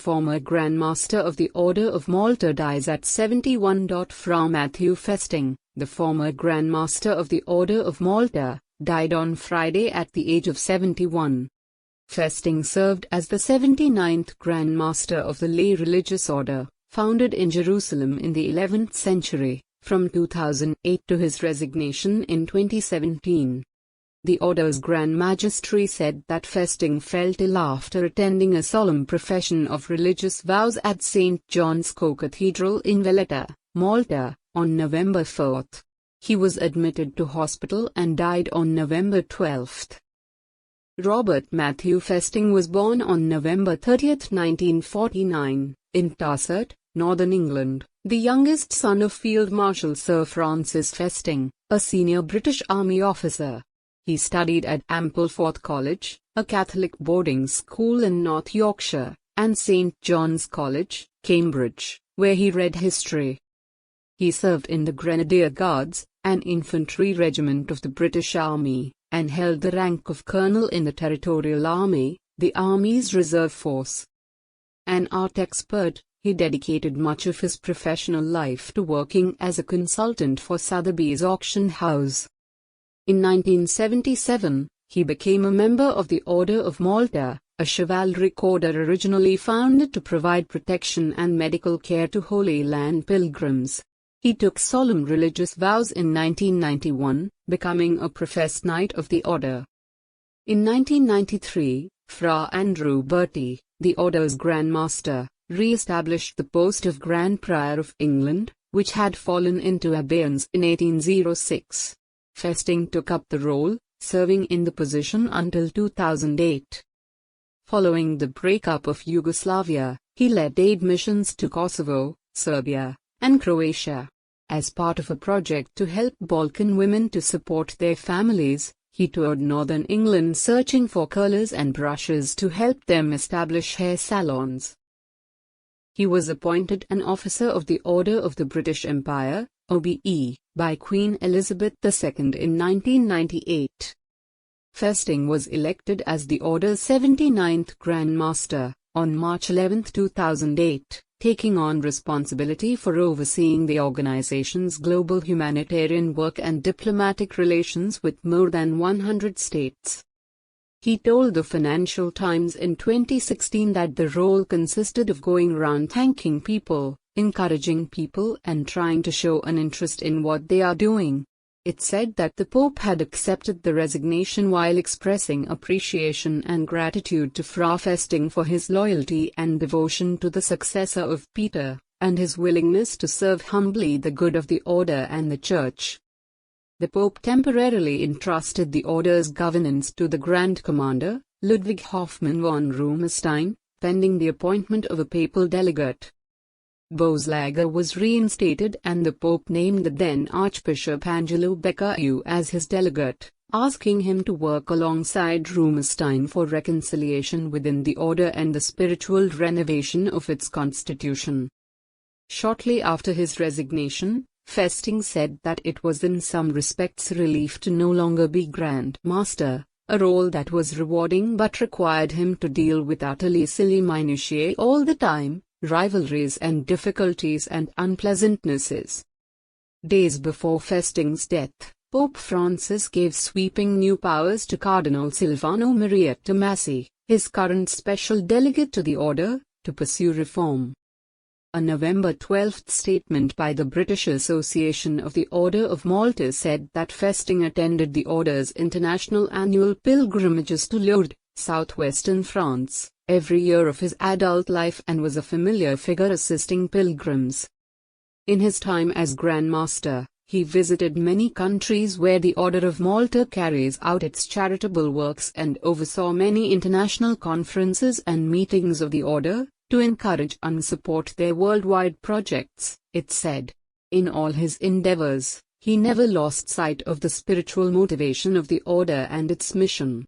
former Grand Master of the Order of Malta, dies at 71. Fra Matthew Festing, the former Grand Master of the Order of Malta, died on Friday at the age of 71. Festing served as the 79th Grand Master of the lay religious order, founded in Jerusalem in the 11th century, from 2008 to his resignation in 2017. The order's Grand Magistracy said that Festing felt ill after attending a solemn profession of religious vows at St. John's Co-Cathedral in Valletta, Malta, on November 4. He was admitted to hospital and died on November 12. Robert Matthew Festing was born on November 30, 1949, in Tassert, Northern England, the youngest son of Field Marshal Sir Francis Festing, a senior British Army officer. He studied at Ampleforth College, a Catholic boarding school in North Yorkshire, and St. John's College, Cambridge, where he read history. He served in the Grenadier Guards, an infantry regiment of the British Army, and held the rank of colonel in the Territorial Army, the Army's reserve force. An art expert, he dedicated much of his professional life to working as a consultant for Sotheby's auction house. In 1977, he became a member of the Order of Malta, a chivalric order originally founded to provide protection and medical care to Holy Land pilgrims. He took solemn religious vows in 1991, becoming a professed knight of the order. In 1993, Fra Andrew Bertie, the order's Grand Master, re-established the post of Grand Prior of England, which had fallen into abeyance in 1806. Festing took up the role, serving in the position until 2008. Following the breakup of Yugoslavia, he led aid missions to Kosovo, Serbia, and Croatia. As part of a project to help Balkan women to support their families, he toured northern England searching for curlers and brushes to help them establish hair salons. He was appointed an Officer of the Order of the British Empire, OBE, by Queen Elizabeth II in 1998. Festing was elected as the Order's 79th Grand Master, on March 11, 2008, taking on responsibility for overseeing the organization's global humanitarian work and diplomatic relations with more than 100 states. He told the Financial Times in 2016 that the role consisted of going around thanking people, encouraging people and trying to show an interest in what they are doing. It said that the Pope had accepted the resignation while expressing appreciation and gratitude to Fra Festing for his loyalty and devotion to the successor of Peter, and his willingness to serve humbly the good of the order and the Church. The Pope temporarily entrusted the order's governance to the Grand Commander, Ludwig Hoffmann von Ruhmestein, pending the appointment of a papal delegate. Boeslager was reinstated and the Pope named the then Archbishop Angelo Beccaio as his delegate, asking him to work alongside Ruhmestein for reconciliation within the order and the spiritual renovation of its constitution. Shortly after his resignation, Festing said that it was in some respects a relief to no longer be Grand Master, a role that was rewarding but required him to deal with utterly silly minutiae all the time, rivalries and difficulties and unpleasantnesses. Days before Festing's death, Pope Francis gave sweeping new powers to Cardinal Silvano Maria Tomasi, his current special delegate to the order, to pursue reform. A November 12 statement by the British Association of the Order of Malta said that Festing attended the order's international annual pilgrimages to Lourdes, southwestern France, every year of his adult life and was a familiar figure assisting pilgrims. In his time as Grand Master, he visited many countries where the Order of Malta carries out its charitable works and oversaw many international conferences and meetings of the order, to encourage and support their worldwide projects, it said. In all his endeavors, he never lost sight of the spiritual motivation of the order and its mission.